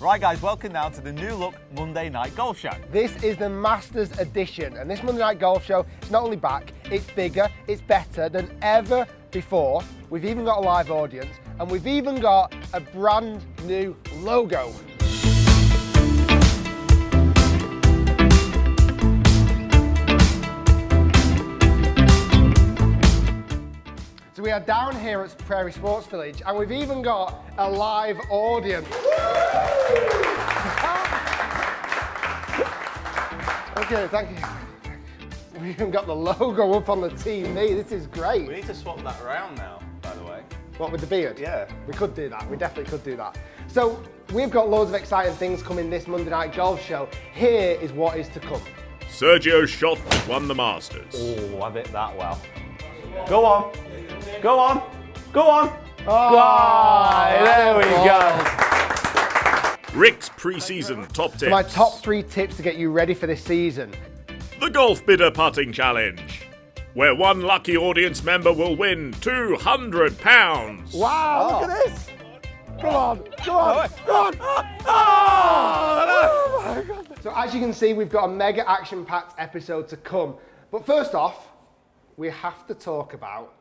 Right guys, welcome now to the new look Monday Night Golf Show. This is the Masters edition, and this Monday Night Golf Show is not only back, it's bigger, it's better than ever before. We've even got a live audience, and we've even got a brand new logo. So we are down here at Prairie Sports Village, and we've even got a live audience. Okay, thank you. We even got the logo up on the TV. This is great. We need to swap that around now, by the way. What, with the beard? Yeah. We could do that. We definitely could do that. So we've got loads of exciting things coming this Monday Night Golf Show. Here is what is to come. Sergio Schott won the Masters. Oh, I hit that well. Go on. Go on. Go on. Oh, there we go. Rick's pre-season top tips. So my top 3 tips to get you ready for this season. The Golf Bidder Putting Challenge, where one lucky audience member will win £200. Wow, look at this. Come on, come on, come on. Oh my God. So as you can see, we've got a mega action-packed episode to come. But first off, we have to talk about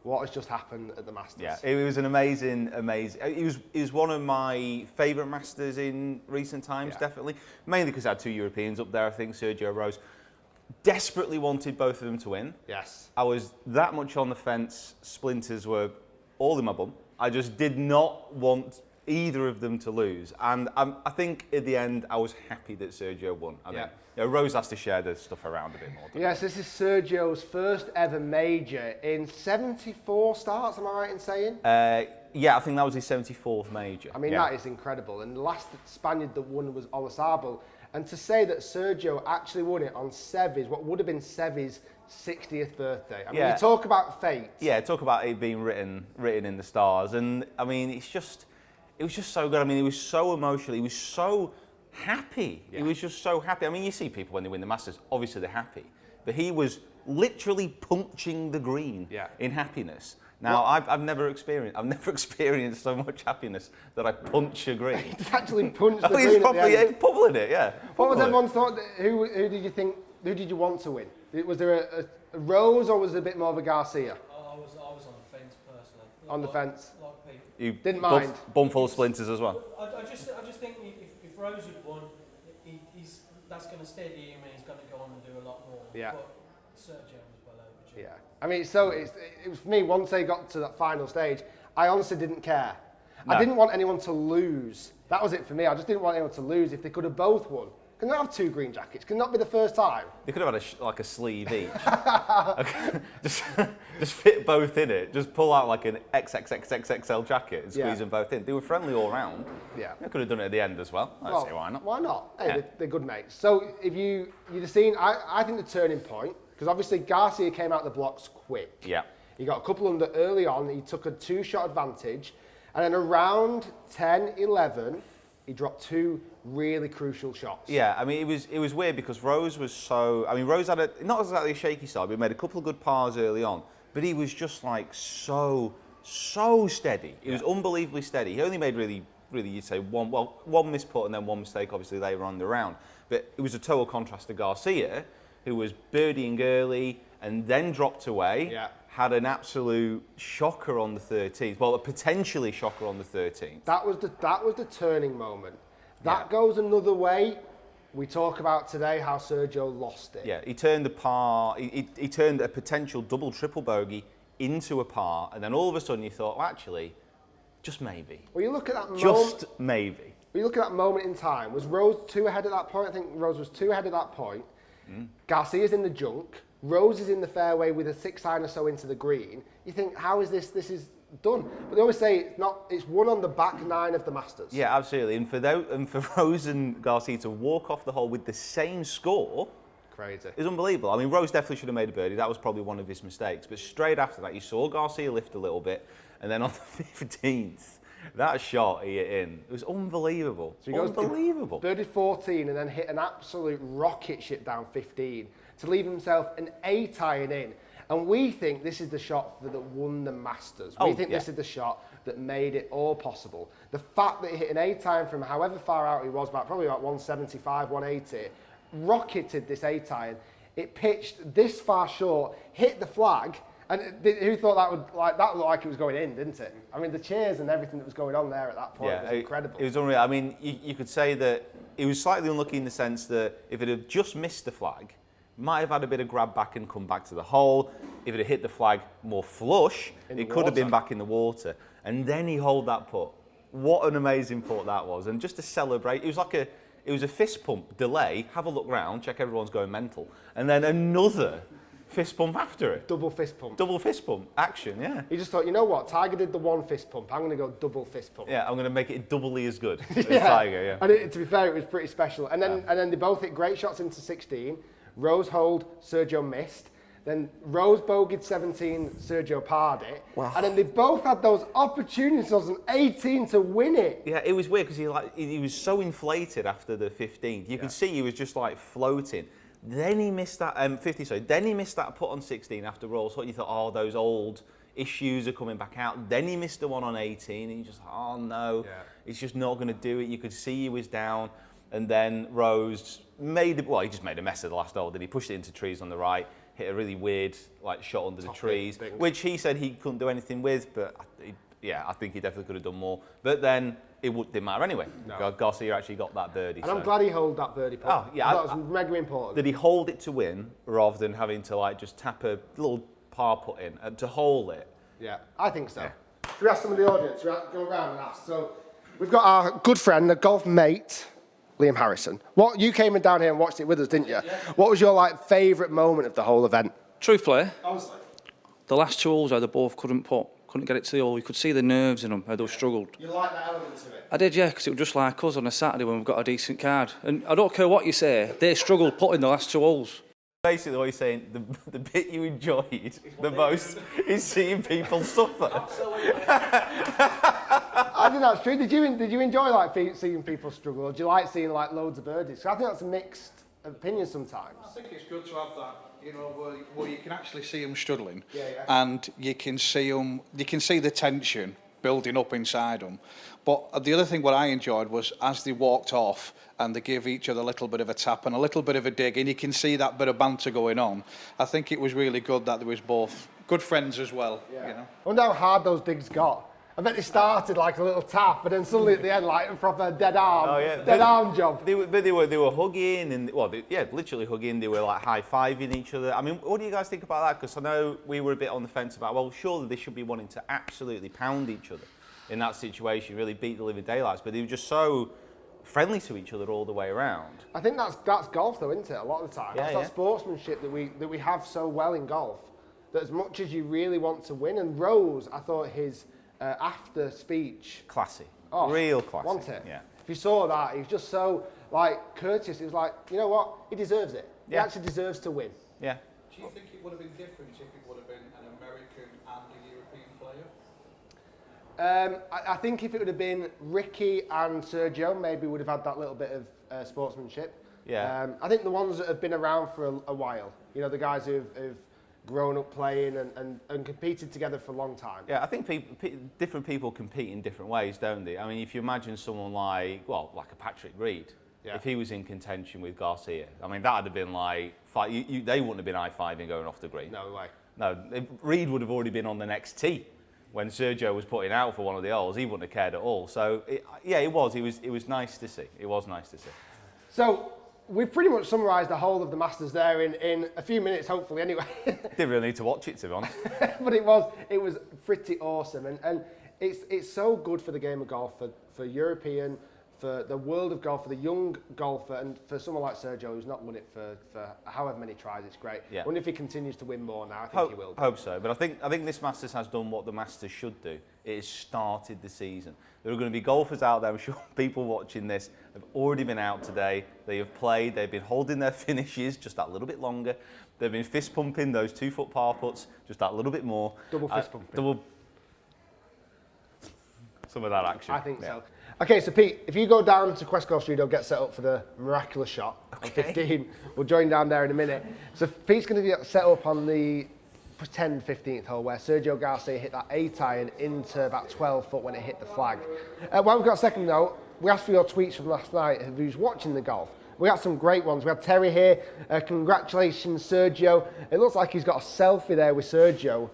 what has just happened at the Masters. Yeah, it was an amazing. It was one of my favourite Masters in recent times, definitely. Mainly because I had 2 Europeans up there, I think, Sergio Rose. Desperately wanted both of them to win. Yes. I was that much on the fence, splinters were all in my bum. I just did not want either of them to lose. And I think at the end, I was happy that Sergio won. I mean, Rose has to share the stuff around a bit more. Yes, this is Sergio's first ever major in 74 starts, am I right in saying? Yeah, I think that was his 74th major. I mean, that is incredible. And the last Spaniard that won was Olazabal. And to say that Sergio actually won it on Seve's, what would have been Seve's 60th birthday. I mean, you talk about fate. Yeah, talk about it being written in the stars. And I mean, it was just so good. I mean, he was so emotional. He was so happy. Yeah. He was just so happy. I mean, you see people when they win the Masters, obviously they're happy. But he was literally punching the green in happiness. Now, I've never experienced so much happiness that I punch a green. He actually punched the green. He's probably pummeling it, yeah. What was everyone's thought? Who did you want to win? Was there a Rose or was it a bit more of a Garcia? I was on the fence personally. On the fence? Like Pete. You didn't mind? Bum full of splinters as well. I just think if Rose had won, that's going to steady him and he's going to go on and do a lot more. Yeah. But Sergio was well overdue. Yeah. I mean, it was for me, once they got to that final stage, I honestly didn't care. No. I didn't want anyone to lose. That was it for me. I just didn't want anyone to lose if they could have both won. Can they have 2 green jackets? Can that be the first time? They could have had a sleeve each. just fit both in it. Just pull out like an XXXXXL jacket and squeeze them both in. They were friendly all round. Yeah. They could have done it at the end as well. I don't see why not. Why not? Hey, they're good mates. So if you'd have seen, I think the turning point, because obviously Garcia came out the blocks quick. Yeah. He got a couple under early on. He took a 2-shot advantage. And then around 10, 11, he dropped 2 really crucial shots. Yeah, I mean, it was weird because Rose was so... I mean, Rose had not exactly a shaky start, but he made a couple of good pars early on. But he was just like so steady. He was unbelievably steady. He only made really, you'd say, one missed putt and then one mistake, obviously, later on in the round. But it was a total contrast to Garcia, who was birdieing early and then dropped away. Yeah. Had an absolute shocker on the 13th. Well, a potentially shocker on the 13th. That was the turning moment. That goes another way. We talk about today how Sergio lost it. Yeah, he turned the par. He turned a potential double, triple bogey into a par, and then all of a sudden you thought, well, actually, just maybe. Well, you look at that moment. Just maybe. Well, you look at that moment in time. Was Rose 2 ahead at that point? I think Rose was 2 ahead at that point. Garcia's in the junk. Rose is in the fairway with a 6-iron or so into the green. You think, how is this? This is done. But they always say it's won on the back 9 of the Masters. Yeah, absolutely. And for Rose and Garcia to walk off the hole with the same score, crazy. Is unbelievable. I mean, Rose definitely should have made a birdie. That was probably one of his mistakes. But straight after that, you saw Garcia lift a little bit, and then on the 15th, that shot he hit in. It was unbelievable. So he unbelievable. Birdie 14 and then hit an absolute rocket ship down 15 to leave himself an 8-iron in. And we think this is the shot that won the Masters. We think this is the shot that made it all possible. The fact that he hit an A time from however far out he was, probably about 175, 180, rocketed this A time. It pitched this far short, hit the flag, and who thought that would that looked like it was going in, didn't it? I mean, the cheers and everything that was going on there at that point was incredible. It was unreal. I mean, you could say that it was slightly unlucky in the sense that if it had just missed the flag, might have had a bit of grab back and come back to the hole. If it had hit the flag more flush, it could have been back in the water. And then he holed that putt. What an amazing putt that was. And just to celebrate, it was a fist pump delay, have a look round, check everyone's going mental, and then another fist pump after it. Double fist pump. Double fist pump, action, yeah. He just thought, you know what, Tiger did the one fist pump, I'm going to go double fist pump. Yeah, I'm going to make it doubly as good as Tiger, yeah. And to be fair, it was pretty special. And then they both hit great shots into 16. Rose holed, Sergio missed. Then Rose bogeyed 17, Sergio parred it. Wow. And then they both had those opportunities on 18 to win it. Yeah, it was weird because he was so inflated after the 15th. You could see he was just like floating. Then he missed that 50. Sorry. Then he missed that putt on 16 after Rolls. You thought, oh, those old issues are coming back out. Then he missed the one on 18, and you just, oh no, he's just not going to do it. You could see he was down, and then Rose he just made a mess of the last hole. Then he pushed it into trees on the right, hit a really weird shot under the trees, which he said he couldn't do anything with, but I think he definitely could have done more. But then it didn't matter anyway. No. Garcia actually got that birdie. And I'm glad he held that birdie putt. Oh, yeah. That was mega important. Did he hold it to win rather than having to just tap a little par putt in to hole it? Yeah, I think so. Yeah. Should we ask some of the audience? Should we go around and ask? So we've got our good friend, a golf mate, Liam Harrison. You came down here and watched it with us, didn't you? Yeah. What was your favourite moment of the whole event? Truthfully, honestly, the last 2 holes, how they both couldn't get it to the hole. You could see the nerves in them, how they struggled. You like that element to it? I did, yeah, because it was just like us on a Saturday when we've got a decent card. And I don't care what you say, they struggled putting the last 2 holes. Basically, what you're saying, the bit you enjoyed the most is seeing people suffer. Absolutely. I think that's true. Did you enjoy seeing people struggle, or do you like seeing loads of birdies? I think that's a mixed opinion sometimes. I think it's good to have that, where you can actually see them struggling, yeah. And you can see the tension building up inside them. But the other thing what I enjoyed was as they walked off and they gave each other a little bit of a tap and a little bit of a dig, and you can see that bit of banter going on. I think it was really good that there was both good friends as well. Yeah. I wonder how hard those digs got. I bet they started like a little tap, but then suddenly at the end, like a proper dead arm, arm job. They were hugging and literally hugging. They were like high-fiving each other. I mean, what do you guys think about that? Because I know we were a bit on the fence about, well, surely they should be wanting to absolutely pound each other in that situation, really beat the living daylights. But they were just so friendly to each other all the way around. I think that's golf, though, isn't it? A lot of the time, that's that sportsmanship that we have so well in golf. That as much as you really want to win, and Rose, I thought his after speech, classy, real classy. Want it? Yeah. If you saw that, he was just so courteous. He was like, you know what? He deserves it. He actually deserves to win. Yeah. Do you think it would have been different if it would have been an American and a European player? I think if it would have been Ricky and Sergio, maybe would have had that little bit of sportsmanship. Yeah. I think the ones that have been around for a while, the guys who've grown up playing and competed together for a long time. Yeah, I think different people compete in different ways, don't they? I mean, if you imagine someone like a Patrick Reed, if he was in contention with Garcia, I mean, that would have been they wouldn't have been high-fiving going off the green. No way. No, Reed would have already been on the next tee when Sergio was putting out for one of the holes. He wouldn't have cared at all. So, it was nice to see. It was nice to see. So, we've pretty much summarised the whole of the Masters there in a few minutes, hopefully, anyway. Didn't really need to watch it, to be honest. But it was pretty awesome, and it's so good for the game of golf, for European, for the world of golf, for the young golfer, and for someone like Sergio who's not won it for however many tries. It's great. Yeah. I wonder if he continues to win more now. I think he will. Hope so. But I think this Masters has done what the Masters should do. It has started the season. There are going to be golfers out there, I'm sure people watching this have already been out today. They have played, they've been holding their finishes just that little bit longer. They've been fist pumping those 2-foot par putts just that little bit more. Double fist pumping. Some of that action. I think so. Okay, so Pete, if you go down to Quest Golf Studio, get set up for the miraculous shot on 15. We'll join down there in a minute. So Pete's going to get set up on the pretend 15th hole where Sergio Garcia hit that 8-iron into about 12 foot when it hit the flag. While we've got a second note, we asked for your tweets from last night of who's watching the golf. We got some great ones. We had Terry here. Congratulations, Sergio. It looks like he's got a selfie there with Sergio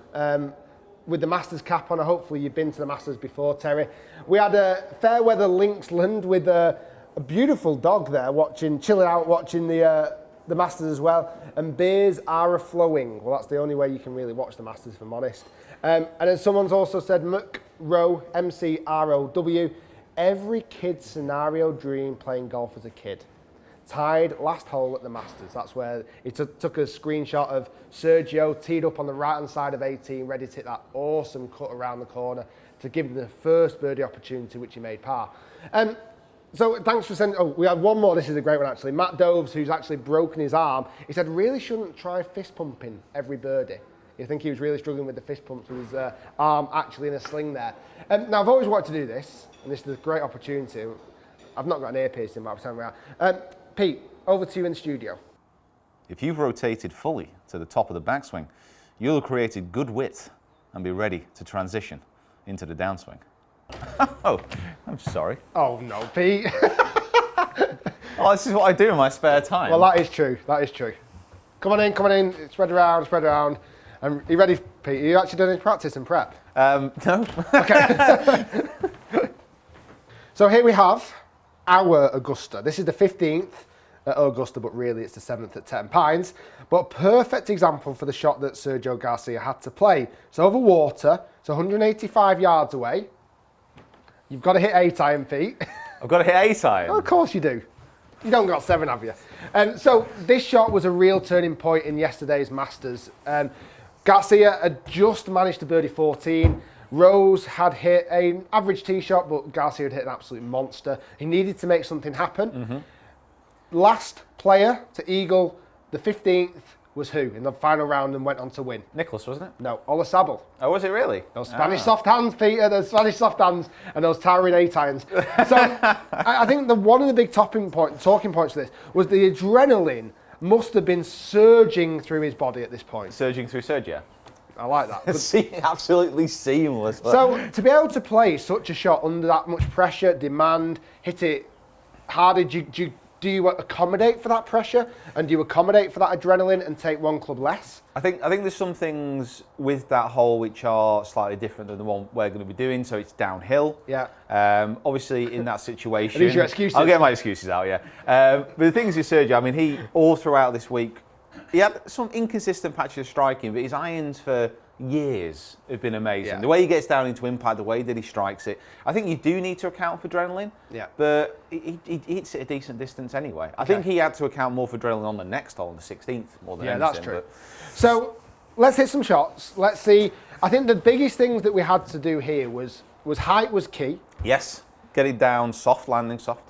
with the Masters cap on. Hopefully you've been to the Masters before, Terry. We had a Fairweather Lynxland with a beautiful dog there chilling out, watching the Masters as well. And beers are a-flowing. Well, that's the only way you can really watch the Masters, if I'm honest. And then someone's also said, McRow, MCROW, every kid's scenario dream playing golf as a kid. Tied last hole at the Masters. That's where he took a screenshot of Sergio teed up on the right-hand side of 18, ready to hit that awesome cut around the corner to give him the first birdie opportunity, which he made par. So thanks for sending. Oh, we had one more. This is a great one, actually. Matt Doves, who's actually broken his arm, he said really shouldn't try fist pumping every birdie. You think he was really struggling with the fist pumps with his arm actually in a sling there. Now, I've always wanted to do this, and this is a great opportunity. I've not got an ear piercing, but I'm telling you around. Pete, over to you in the studio. If you've rotated fully to the top of the backswing, you'll have created good width and be ready to transition into the downswing. Oh, I'm sorry. Oh no, Pete. Oh, this is what I do in my spare time. Well, that is true. That is true. Come on in. Spread around, spread around. Are you ready, Pete? Are you actually doing any practice and prep? No. Okay. So here we have our Augusta. This is the 15th at Augusta, but really it's the 7th at 10 Pines. But perfect example for the shot that Sergio Garcia had to play. So over water, it's 185 yards away. You've got to hit 8-iron, Pete. I've got to hit 8-iron. Of course you do. You don't got 7, have you? So this shot was a real turning point in yesterday's Masters. Garcia had just managed to birdie 14. Rose had hit an average tee shot, but Garcia had hit an absolute monster. He needed to make something happen. Mm-hmm. Last player to eagle the 15th was who in the final round and went on to win? Nicholas, wasn't it? No, Olazabal. Oh, was it really? Those Spanish soft hands, Peter, those Spanish soft hands and those towering 8-irons. So I think one of the big talking points of this was the adrenaline must have been surging through his body at this point. Surging through Sergio. I like that. Absolutely seamless. So to be able to play such a shot under that much pressure, demand, hit it harder, do you accommodate for that pressure and do you accommodate for that adrenaline and take one club less? I think there's some things with that hole which are slightly different than the one we're going to be doing. So it's downhill. Yeah. Obviously, in that situation, Are these your excuses? I'll get my excuses out. Yeah. But the things with Sergio, I mean, he all throughout this week, he had some inconsistent patches of striking, but his irons for years have been amazing. Yeah. The way he gets down into impact, the way that he strikes it. I think you do need to account for adrenaline, but he hits it a decent distance anyway. I think he had to account more for adrenaline on the next hole, on the 16th, more than anything. Yeah, that's true. So let's hit some shots. Let's see. I think the biggest things that we had to do here was height was key. Yes, get it down soft, landing soft.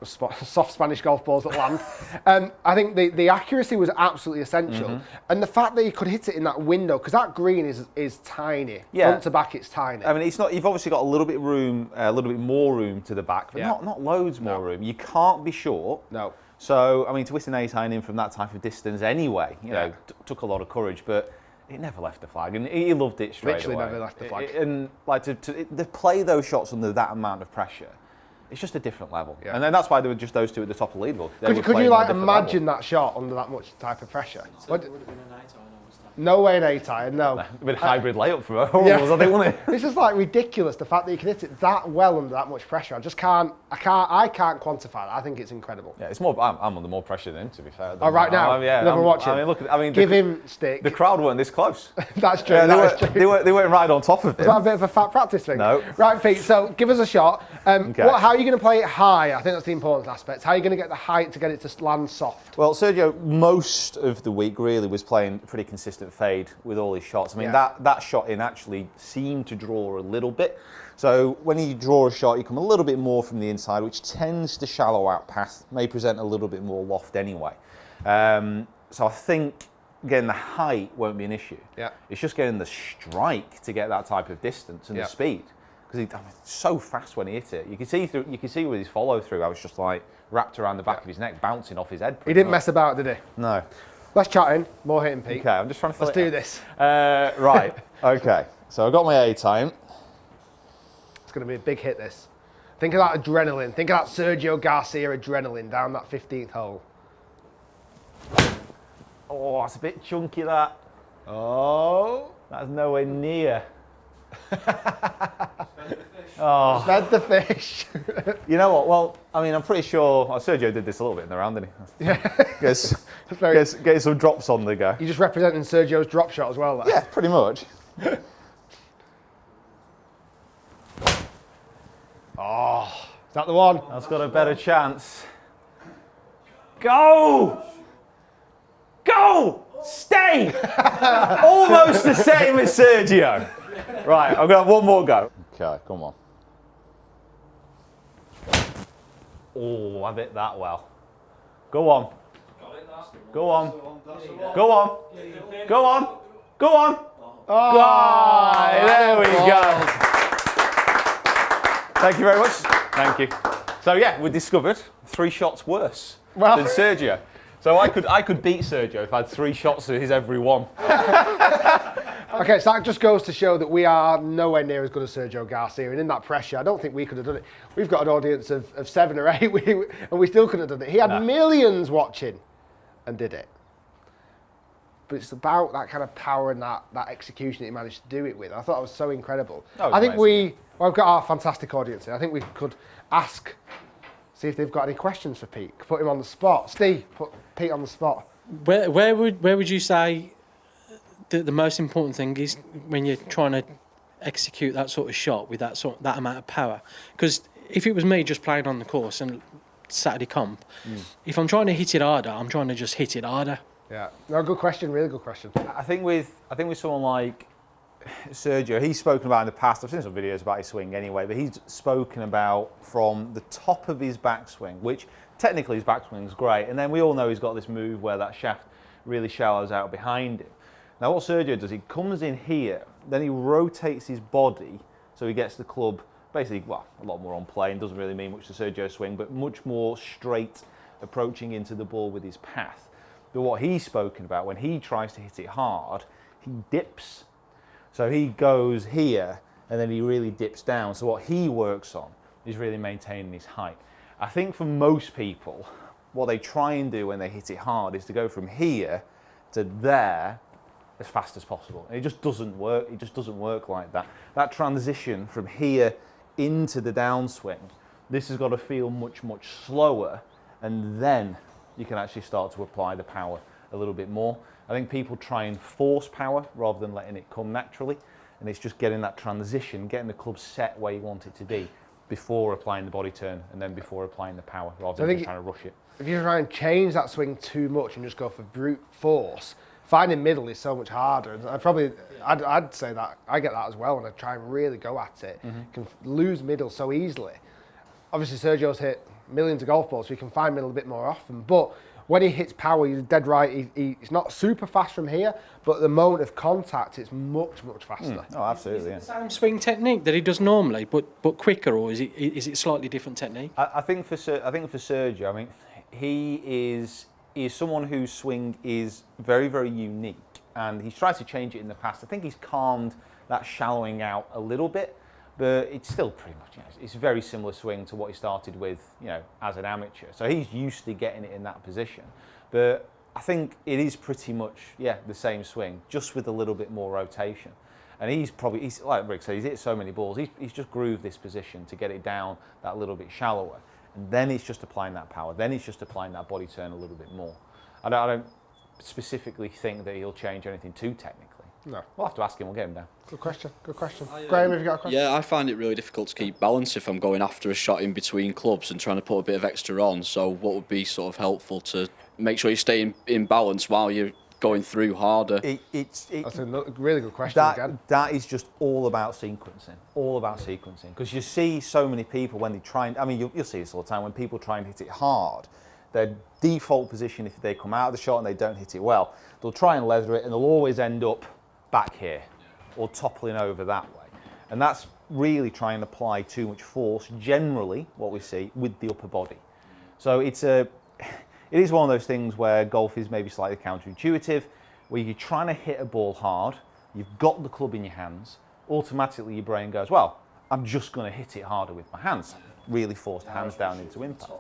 Soft Spanish golf balls that land. I think the accuracy was absolutely essential, and the fact that he could hit it in that window, because that green is tiny. Yeah. Front to back, it's tiny. I mean, it's not. You've obviously got a little bit more room to the back, but not loads more room. You can't be short. No. So I mean, to hit an 8-iron in from that type of distance anyway, you know, took a lot of courage, but it never left the flag, and he loved it straight Literally away. never left the flag. And like to play those shots under that amount of pressure. It's just a different level, and then that's why there were just those two at the top of the leaderboard. Could you like imagine that shot under that much type of pressure? So it would have been an 8-iron. No way an 8-iron, no. A bit hybrid layup for horribles, I think, wasn't it? It's just like ridiculous, the fact that you can hit it that well under that much pressure. I can't quantify that. I think it's incredible. Yeah, it's more. I'm under more pressure than him, to be fair. Oh, right now? Never watch him. I mean, give him stick. The crowd weren't this close. That's true. Yeah, they weren't right on top of Is him. that a bit of a fat practice thing? No. Right, Pete, so give us a shot. Okay. How are you going to play it high? I think that's the important aspect. How are you going to get the height to get it to land soft? Well, Sergio, most of the week really was playing pretty consistent fade with all his shots. I mean, that shot in actually seemed to draw a little bit. So when you draw a shot, you come a little bit more from the inside, which tends to shallow out past, may present a little bit more loft anyway. So I think getting the height won't be an issue. Yeah. It's just getting the strike to get that type of distance and the speed. Because he's so fast when he hit it. You can see with his follow through, I was just like wrapped around the back of his neck, bouncing off his head. He didn't mess about, did he? No. Less chatting, more hitting, Pete. Okay, I'm just trying to fill Let's it do out. this. Right, okay. So I've got my A time. It's going to be a big hit, this. Think of that adrenaline. Think of that Sergio Garcia adrenaline down that 15th hole. Oh, it's a bit chunky, that. Oh. That's nowhere near. Fed the fish. You know what? Well, I mean, I'm pretty sure Sergio did this a little bit in the round, didn't he? Yeah. Get some drops on the go. You're just representing Sergio's drop shot as well, there. Yeah, pretty much. Oh, is that the one? That's got a better chance. Go! Go! Stay! Almost the same as Sergio. Right, I've got one more go. Okay, come on. Oh, I've hit that well. Go on. Go on. Go on. Go on. Go on. Oh, there we go. Thank you very much. Thank you. So yeah, we discovered 3 shots worse than Sergio. So I could beat Sergio if I had 3 shots of his every one. Okay, so that just goes to show that we are nowhere near as good as Sergio Garcia, and in that pressure, I don't think we could have done it. We've got an audience of 7 or 8, and we still couldn't have done it. He had millions watching and did it. But it's about that kind of power and that execution that he managed to do it with. I thought it was so incredible. That was I think amazing. we've got our fantastic audience here. I think we could see if they've got any questions for Pete. Put him on the spot. Steve, put Pete on the spot. Where would you say the most important thing is when you're trying to execute that sort of shot with that amount of power? Because if it was me just playing on the course and Saturday comp, if I'm trying to hit it harder, I'm trying to just hit it harder. Yeah, no, good question, really good question. I think with someone like Sergio, he's spoken about in the past, I've seen some videos about his swing anyway, but he's spoken about from the top of his backswing, which technically his backswing's great, and then we all know he's got this move where that shaft really shallows out behind him. Now what Sergio does, he comes in here, then he rotates his body so he gets the club basically, well, a lot more on plane, doesn't really mean much to Sergio's swing, but much more straight approaching into the ball with his path. But what he's spoken about, when he tries to hit it hard, he dips. So he goes here and then he really dips down. So what he works on is really maintaining his height. I think for most people, what they try and do when they hit it hard is to go from here to there as fast as possible. And it just doesn't work. It just doesn't work like that. That transition from here into the downswing, this has got to feel much, much slower, and then you can actually start to apply the power a little bit more. I think people try and force power rather than letting it come naturally, and it's just getting that transition, getting the club set where you want it to be before applying the body turn and then before applying the power rather than just trying to rush it. If you try and change that swing too much and just go for brute force, finding middle is so much harder. And I'd say that I get that as well when I try and really go at it. You can lose middle so easily. Obviously Sergio's hit millions of golf balls, so he can find middle a bit more often, but when he hits power, you're dead right, he's not super fast from here, but the moment of contact, it's much, much faster. Oh, absolutely, yeah. Is it the same swing technique that he does normally, but quicker, or is it slightly different technique? I think for Sergio, I mean, he is someone whose swing is very, very unique, and he's tried to change it in the past. I think he's calmed that shallowing out a little bit, but it's still pretty much, it's a very similar swing to what he started with, as an amateur. So he's used to getting it in that position. But I think it is pretty much, the same swing, just with a little bit more rotation. And he's like Rick said, he's hit so many balls. He's just grooved this position to get it down that little bit shallower. And then it's just applying that power. Then it's just applying that body turn a little bit more. I don't specifically think that he'll change anything too technically. No. We'll have to ask him, we'll get him down. Good question. Graham, have you got a question? Yeah, I find it really difficult to keep balance if I'm going after a shot in between clubs and trying to put a bit of extra on. So what would be sort of helpful to make sure you stay in balance while you're going through harder? That's a really good question again. That is just all about sequencing. Because you see so many people when they try and, I mean, you'll see this all the time, when people try and hit it hard, their default position, if they come out of the shot and they don't hit it well, they'll try and leather it and they'll always end up back here or toppling over that way. And that's really trying to apply too much force, generally, what we see, with the upper body. So it's it is one of those things where golf is maybe slightly counterintuitive, where you're trying to hit a ball hard, you've got the club in your hands, automatically your brain goes, well, I'm just going to hit it harder with my hands. Really force the hands down into impact.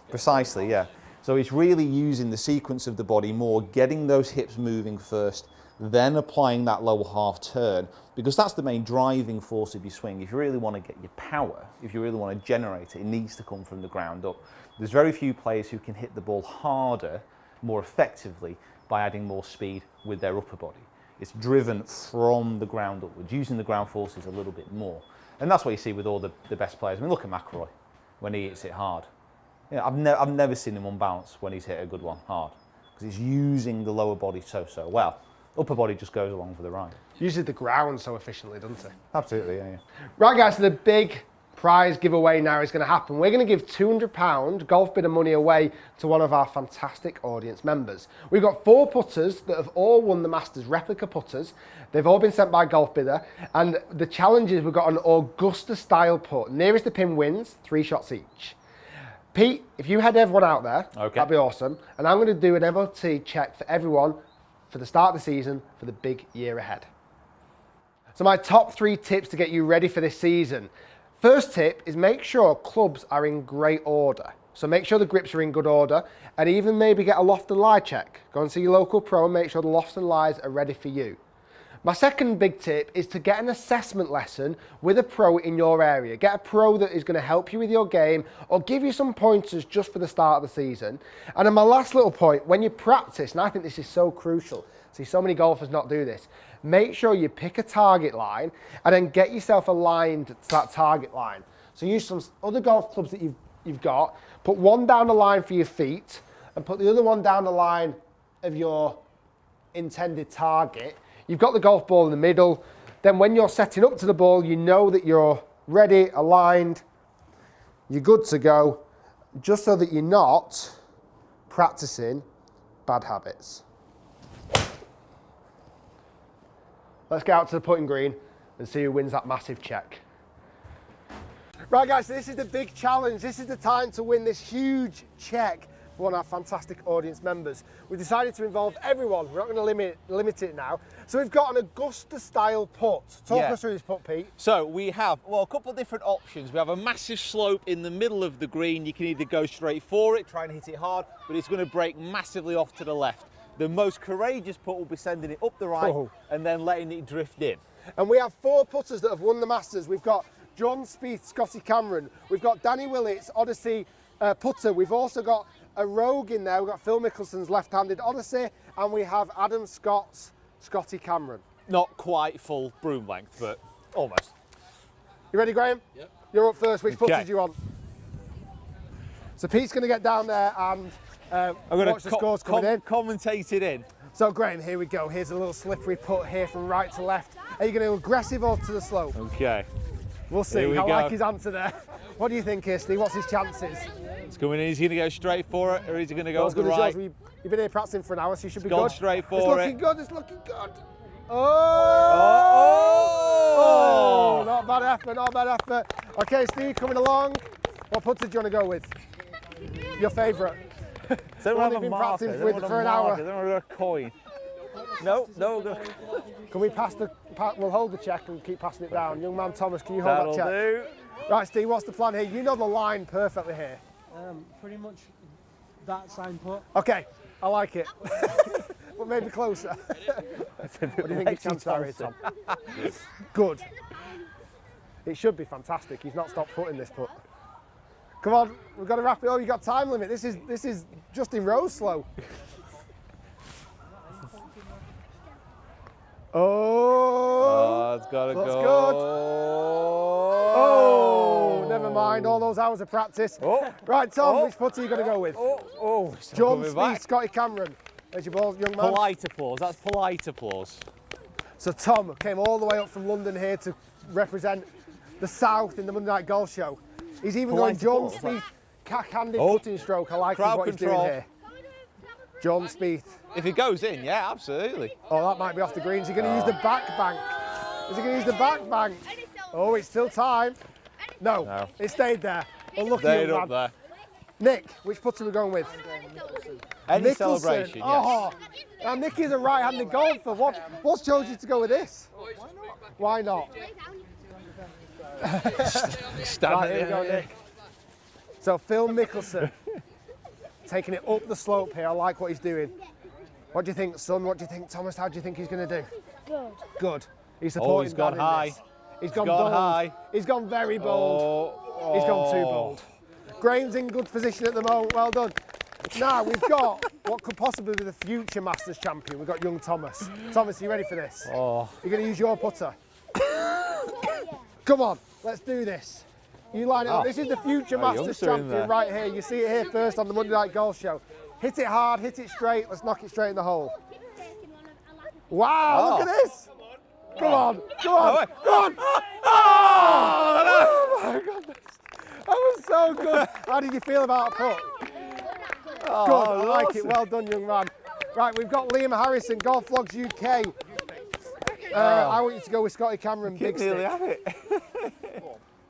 Precisely, yeah. So it's really using the sequence of the body more, getting those hips moving first, then applying that lower half turn, because that's the main driving force of your swing. If you really want to get your power, if you really want to generate it, it needs to come from the ground up. There's very few players who can hit the ball harder, more effectively, by adding more speed with their upper body. It's driven from the ground upwards, using the ground forces a little bit more. And that's what you see with all the best players. I mean, look at McIlroy when he hits it hard. You know, I've never seen him unbalance when he's hit a good one hard, because he's using the lower body so well. Upper body just goes along for the ride. Uses the ground so efficiently, doesn't it? Absolutely, yeah. Right, guys, so the big prize giveaway now is going to happen. We're going to give £200 golf bidder money away to one of our fantastic audience members. We've got 4 putters that have all won the Masters replica putters. They've all been sent by Golf Bidder, and the challenge is we've got an Augusta style putt. Nearest the pin wins, 3 shots each. Pete, if you head everyone out there, that'd be awesome. And I'm going to do an MOT check for everyone for the start of the season for the big year ahead. So my top 3 tips to get you ready for this season. First tip is make sure clubs are in great order. So make sure the grips are in good order, and even maybe get a loft and lie check. Go and see your local pro and make sure the lofts and lies are ready for you. My second big tip is to get an assessment lesson with a pro in your area. Get a pro that is going to help you with your game or give you some pointers just for the start of the season. And then my last little point, when you practice, and I think this is so crucial, see so many golfers not do this, make sure you pick a target line and then get yourself aligned to that target line. So use some other golf clubs that you've got, put one down the line for your feet and put the other one down the line of your intended target. You've got the golf ball in the middle. Then when you're setting up to the ball, you know that you're ready, aligned, you're good to go, just so that you're not practicing bad habits. Let's get out to the putting green and see who wins that massive check. Right, guys, so this is the big challenge. This is the time to win this huge check for one of our fantastic audience members. We decided to involve everyone. We're not going to limit it now. So we've got an Augusta-style putt. Talk us through this putt, Pete. So we have, well, a couple of different options. We have a massive slope in the middle of the green. You can either go straight for it, try and hit it hard, but it's going to break massively off to the left. The most courageous putt will be sending it up the right and then letting it drift in. And we have 4 putters that have won the Masters. We've got John Spieth, Scotty Cameron. We've got Danny Willits, Odyssey putter. We've also got a rogue in there. We've got Phil Mickelson's left-handed Odyssey, and we have Adam Scott's Scotty Cameron. Not quite full broom length, but almost. You ready, Graham? Yep. You're up first. Which putter do you want? So Pete's going to get down there and watch the scores coming in. Commentate it in. So Graham, here we go. Here's a little slippery putt here from right to left. Are you going to go aggressive or to the slope? Okay. We'll see. I like his answer there. What do you think, Kirsty? What's his chances? It's coming in. Is he going to go straight for it, or is he going to go up the right? You've been here practicing for an hour, so you should be gone good. Straight for it's it. Looking good. It's looking good. Oh! Not bad effort. Not bad effort. Okay, Steve, coming along. What putter do you want to go with? Your favourite. Someone have a marker. Practicing with for an hour. Don't want a coin. No. Can we pass the? We'll hold the check and keep passing it down. Young man Thomas, can you hold that check? Do. Right, Steve, what's the plan here? You know the line perfectly here. Pretty much that same putt. Okay, I like it. But maybe closer. What do you think his chances are here, Tom? Good. It should be fantastic. He's not stopped putting this putt. Come on, we've got to wrap it up. You've got time limit. This is Justin Rose slow. Oh, it's got to go. That's good. Oh, never mind. All those hours of practice. Right, Tom, which putt are you going to go with? John Spieth, Scotty Cameron. There's your ball, young man. Polite applause. That's polite applause. So Tom came all the way up from London here to represent the South in the Monday Night Golf Show. He's even going John Spieth, cack-handed putting stroke. I like what he's doing here. John Spieth. If he goes in, yeah, absolutely. Oh, that might be off the green. Is he going to use the back bank? Is he going to use the back bank? Oh, it's still time. No. It stayed there. Unlucky Stayed young up man. there. Nick, which putter are we going with? Any Mickelson. celebration, yes. Oh, now Nick is a right-handed golfer. What's chose you to go with this? Why not? Right, here we go, Nick. So Phil Mickelson, taking it up the slope here. I like what he's doing. What do you think, son? What do you think, Thomas? How do you think he's going to do? Good. Good. He's supporting he's gone Dad in high. this. He's gone bold. high. He's gone very bold. He's gone too bold. Graham's in good position at the moment. Well done. Now we've got what could possibly be the future Masters champion. We've got young Thomas. Thomas, are you ready for this? Oh. You're going to use your putter. Come on, let's do this. You line it up. This is the future Masters champion right here. You see it here first on the Monday Night Golf Show. Hit it hard, hit it straight. Let's knock it straight in the hole. Wow, look at this. Come on, come on, come on. Oh my goodness. That was so good. How did you feel about a putt? Good, I like it. Well done, young man. Right, we've got Liam Harrison, Golf Vlogs UK. I want you to go with Scotty Cameron, big stick.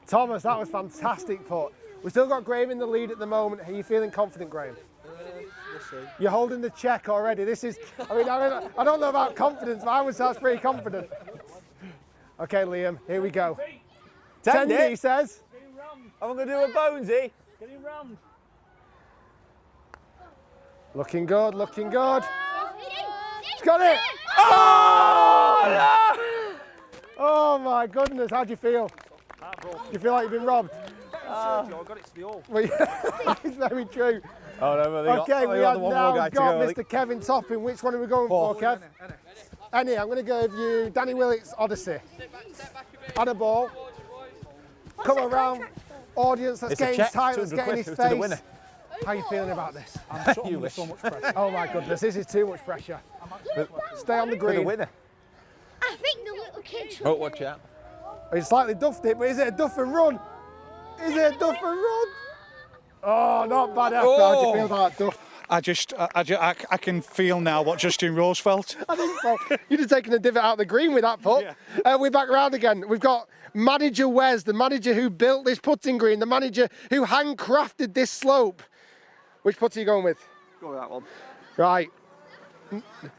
Thomas, that was fantastic putt. We've still got Graham in the lead at the moment. Are you feeling confident, Graham? You're holding the check already. This is, I don't know about confidence, but I would say that's pretty confident. Okay, Liam, here we go. 10, he says. I'm going to do a bonesy. Looking good, looking good. He's got it. Oh, Oh my goodness, how do you feel? Do you feel like you've been robbed? I got it to the hole. Well, yeah, it's very true. Oh, no, Okay, we have now got Mr. Kevin Topping. Which one are we going for, Kev? Any. I'm going to give you Danny Willett's Odyssey. And a ball. Come around. Audience, let's get in tight, let's get in his face. How are you feeling about this? I'm under so much pressure. Oh my goodness, this is too much pressure. Stay on the green. winner. I think the little kid. Oh, watch out. He slightly duffed it, but is it a duff and run? Is it a duff and run? Oh, not bad effort. How do you feel about duff? I can feel now what Justin Rose felt. I think so. You'd have taken a divot out of the green with that putt. Yeah. We're back round again. We've got manager Wes, the manager who built this putting green, the manager who handcrafted this slope. Which putt are you going with? Go with that one. Right.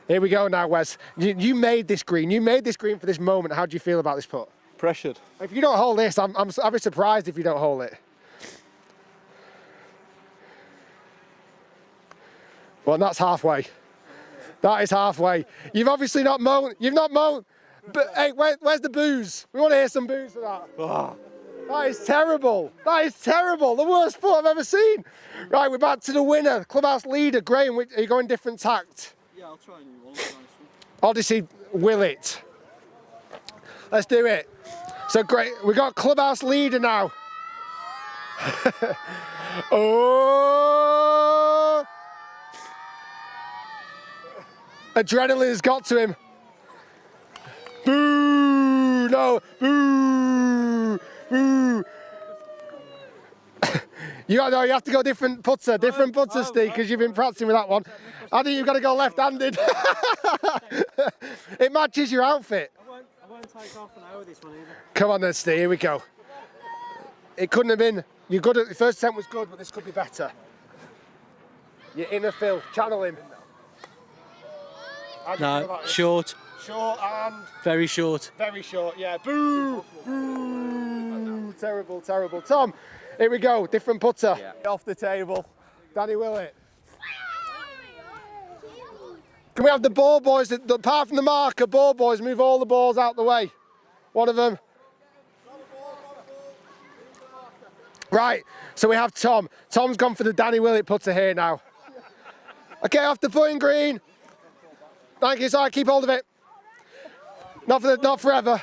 Here we go now, Wes. You made this green. You made this green for this moment. How do you feel about this putt? Pressured. If you don't hold this, I'll be surprised if you don't hold it. Well, that's halfway. That is halfway. You've obviously not mown. You've not mown. But hey, where's the booze? We want to hear some booze for that. Oh. That is terrible. That is terrible. The worst putt I've ever seen. Right, we're back to the winner, clubhouse leader, Graham. Are you going different tact? Yeah, I'll try a new one. Odyssey Willett. Let's do it. So great. We got clubhouse leader now. Oh. Adrenaline has got to him. Boo! No! Boo! Boo! You have to go different putter, Steve, because you've been practicing with that one. I think you've got to go left-handed. It matches your outfit. I won't take half an hour this one either. Come on then, Steve, here we go. It couldn't have been, you're good at, the first attempt was good, but this could be better. Your inner Phil, channel him. No, short. Short and... Very short. Very short, yeah. Boo! Boo! Terrible, terrible. Tom, here we go, different putter. Yeah. Off the table. Danny Willett. Can we have the ball boys, apart from the marker, ball boys, move all the balls out the way. One of them. Right, so we have Tom. Tom's gone for the Danny Willett putter here now. Okay, off the putting green. Thank you, sorry, keep hold of it. Not forever.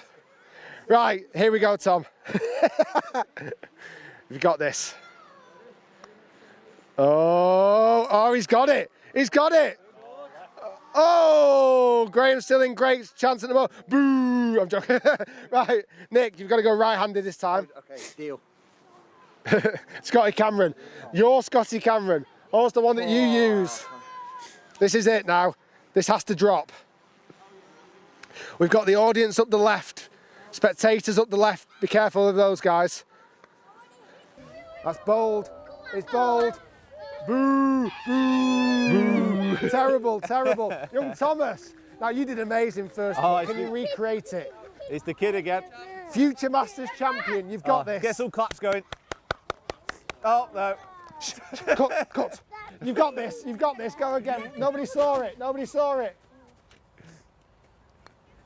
Right, here we go, Tom. You've got this. Oh, he's got it. He's got it. Oh, Graham's still in great chance at the moment. Boo! I'm joking. Right, Nick, you've got to go right-handed this time. Okay, deal. Scotty Cameron. Your Scotty Cameron. Oh, it's the one that you use. This is it now. This has to drop. We've got the audience up the left. Spectators up the left. Be careful of those guys. That's bold. It's bold. Boo! Boo! Terrible, terrible. Young Thomas, now you did amazing first. Can you recreate it? It's the kid again. Future Masters champion, you've got this. Get some claps going. Oh, no. Cut. You've got this, go again. Nobody saw it.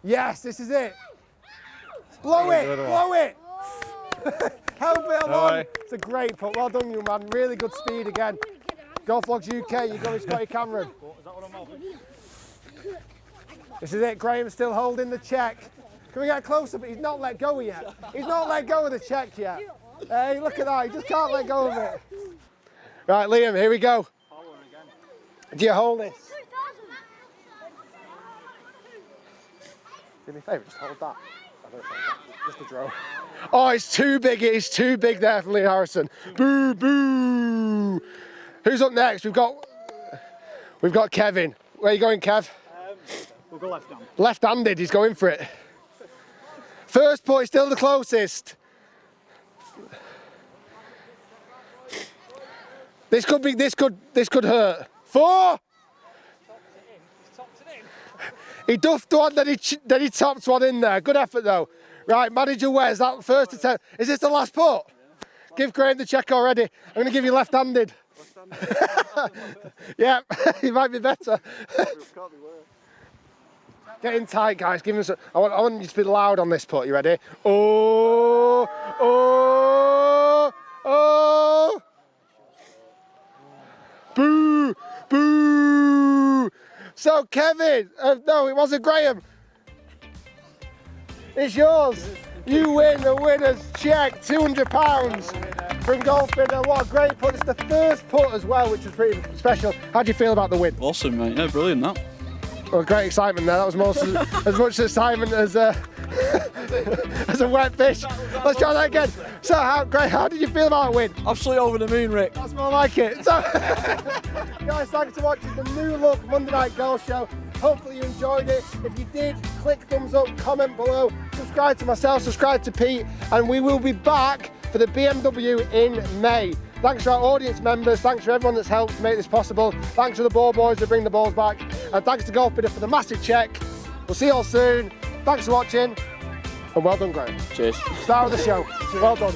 Yes, this is it. Blow it. Help it along. It's a great putt. Well done, you man. Really good speed again. GolfWRX UK, you go with Scotty Cameron. This is it. Graham's still holding the check. Can we get closer? But he's not let go yet. He's not let go of the check yet. Hey, look at that. He just can't let go of it. Right, Liam, here we go. Do you hold this? Do me a favour, just hold that. Just a draw. Oh, it's too big. It's too big there for Lee Harrison. Boo, boo. Who's up next? We've got Kevin. Where are you going, Kev? We'll go left-handed. Left-handed. He's going for it. First putt is still the closest. This could hurt. 4. He duffed one, then he topped one in there. Good effort though. Right, manager Wes, that first attempt. Is this the last putt? Give Graham the check already. I'm going to give you left-handed. Yeah, he might be better. Get in tight, guys. Give him some. I want you to be loud on this putt. You ready? Oh! Boo! Boo! So Kevin, no, it wasn't Graham. It's yours. You win the winner's check, £200 from GolfWRX. What a great putt. It's the first putt as well, which is pretty special. How do you feel about the win? Awesome, mate. Yeah, brilliant, that. Well, great excitement there. That was as much excitement as a wet fish. Let's try that again. So, how did you feel about the win? Absolutely over the moon, Rick. That's more like it. So, guys, thanks for watching the new look Monday Night Golf Show. Hopefully you enjoyed it. If you did, click thumbs up, comment below, subscribe to myself, subscribe to Pete, and we will be back for the BMW in May. Thanks to our audience members, thanks to everyone that's helped to make this possible. Thanks to the ball boys that bring the balls back, and thanks to GolfWRX for the massive check. We'll see you all soon. Thanks for watching, and well done, Graham. Cheers. Star of the show. Well done.